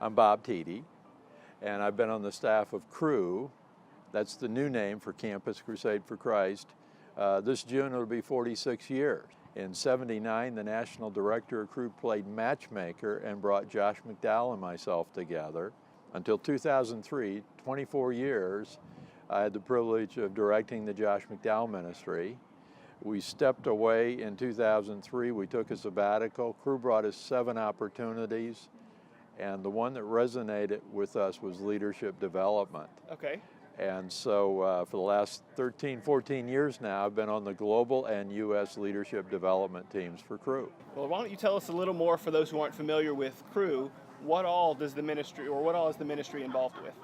I'm Bob Tiede, and I've been on the staff of CRU. That's the new name for Campus Crusade for Christ. This June it'll be 46 years. In '79, the national director of CRU played matchmaker and brought Josh McDowell and myself together. Until 2003, 24 years, I had the privilege of directing the Josh McDowell ministry. We stepped away in 2003. We took a sabbatical. CRU brought us 7 opportunities, and the one that resonated with us was leadership development. Okay. And so for the last 13, 14 years now, I've been on the global and U.S. leadership development teams for CRU. Well, why don't you tell us a little more, for those who aren't familiar with CRU, what all is the ministry involved with?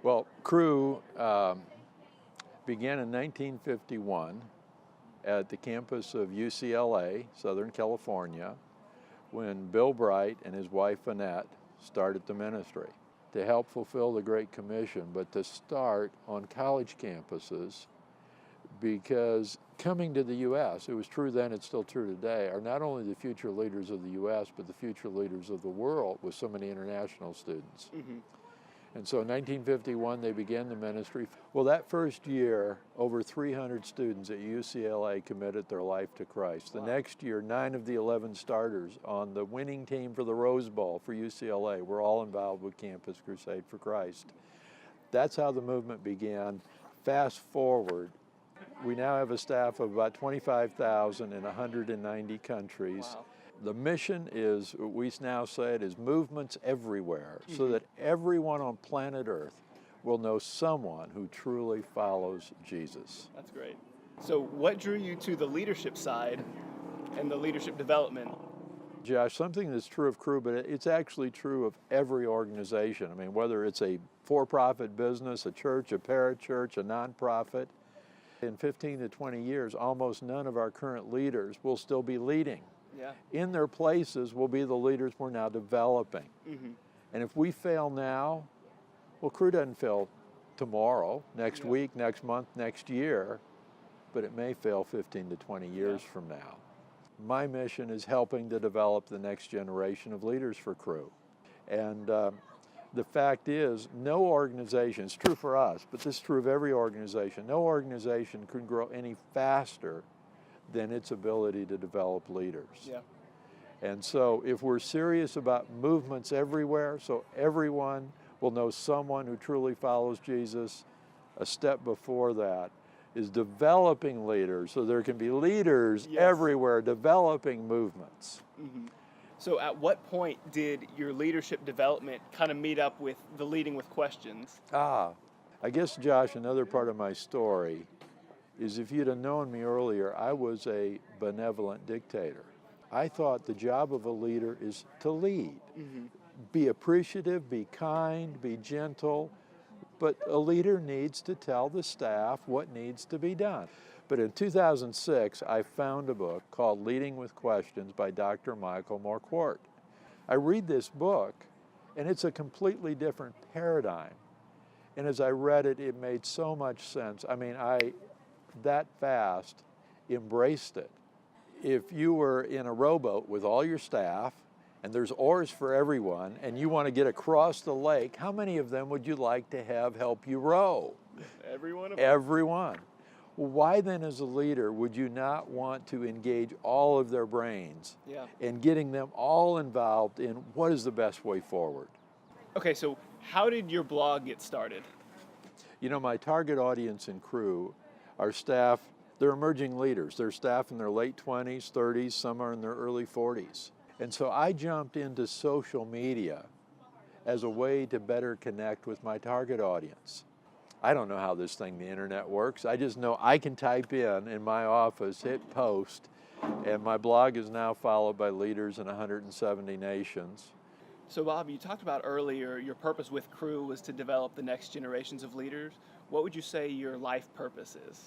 Well, CRU began in 1951 at the campus of UCLA, Southern California, when Bill Bright and his wife Annette started the ministry to help fulfill the Great Commission, but to start on college campuses, because coming to the U.S., it was true then, it's still true today, are not only the future leaders of the U.S., but the future leaders of the world with so many international students. Mm-hmm. And so in 1951, they began the ministry. Well, that first year, over 300 students at UCLA committed their life to Christ. The next year, 9 of the 11 starters on the winning team for the Rose Bowl for UCLA were all involved with Campus Crusade for Christ. That's how the movement began. Fast forward, we now have a staff of about 25,000 in 190 countries. Wow. The mission is, we now say it is movements everywhere, so that everyone on planet Earth will know someone who truly follows Jesus. That's great. So what drew you to the leadership side and the leadership development? Josh, something that's true of CRU, but it's actually true of every organization. I mean, whether it's a for-profit business, a church, a parachurch, a nonprofit, in 15 to 20 years, almost none of our current leaders will still be leading. Yeah. In their places will be the leaders we're now developing. Mm-hmm. And if we fail now, well, CRU doesn't fail tomorrow, next week, next month, next year, but it may fail 15 to 20 years from now. My mission is helping to develop the next generation of leaders for CRU. And the fact is, no organization, it's true for us, but this is true of every organization, no organization can grow any faster than its ability to develop leaders. Yeah. And so if we're serious about movements everywhere, so everyone will know someone who truly follows Jesus, a step before that is developing leaders, so there can be leaders everywhere developing movements. Mm-hmm. So at what point did your leadership development kind of meet up with the leading with questions? I guess, Josh, another part of my story is, if you'd have known me earlier, I was a benevolent dictator. I thought the job of a leader is to lead. Mm-hmm. Be appreciative, be kind, be gentle, but a leader needs to tell the staff what needs to be done. But in 2006, I found a book called Leading with Questions by Dr. Michael Morquart. I read this book, and it's a completely different paradigm. And as I read it, it made so much sense. I mean, that fast embraced it. If you were in a rowboat with all your staff and there's oars for everyone and you want to get across the lake, how many of them would you like to have help you row? Everyone. Everyone. Well, why then, as a leader, would you not want to engage all of their brains and getting them all involved in what is the best way forward? Okay, so how did your blog get started? You know, my target audience in CRU are staff, they're emerging leaders. They're staff in their late 20s, 30s, some are in their early 40s. And so I jumped into social media as a way to better connect with my target audience. I don't know how this thing, the internet, works. I just know I can type in my office, hit post, and my blog is now followed by leaders in 170 nations. So Bob, you talked about earlier your purpose with CRU was to develop the next generations of leaders. What would you say your life purpose is?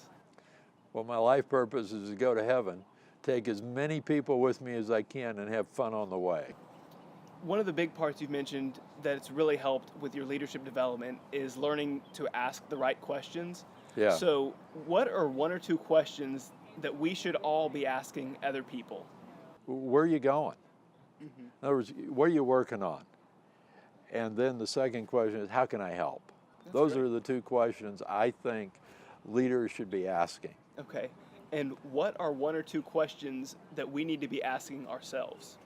Well, my life purpose is to go to heaven, take as many people with me as I can, and have fun on the way. One of the big parts you've mentioned that's really helped with your leadership development is learning to ask the right questions. Yeah. So what are 1 or 2 questions that we should all be asking other people? Where are you going? In other words, what are you working on? And then the second question is, how can I help? That's Those great. are the two questions I think leaders should be asking. Okay. And what are one or two questions that we need to be asking ourselves?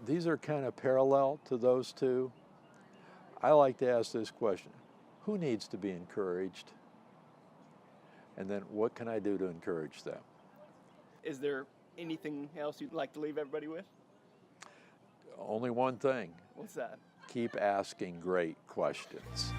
These are kind of parallel to those two. I like to ask this question: who needs to be encouraged? And then what can I do to encourage them? Is there anything else you'd like to leave everybody with? Only one thing: What's that? keep asking great questions.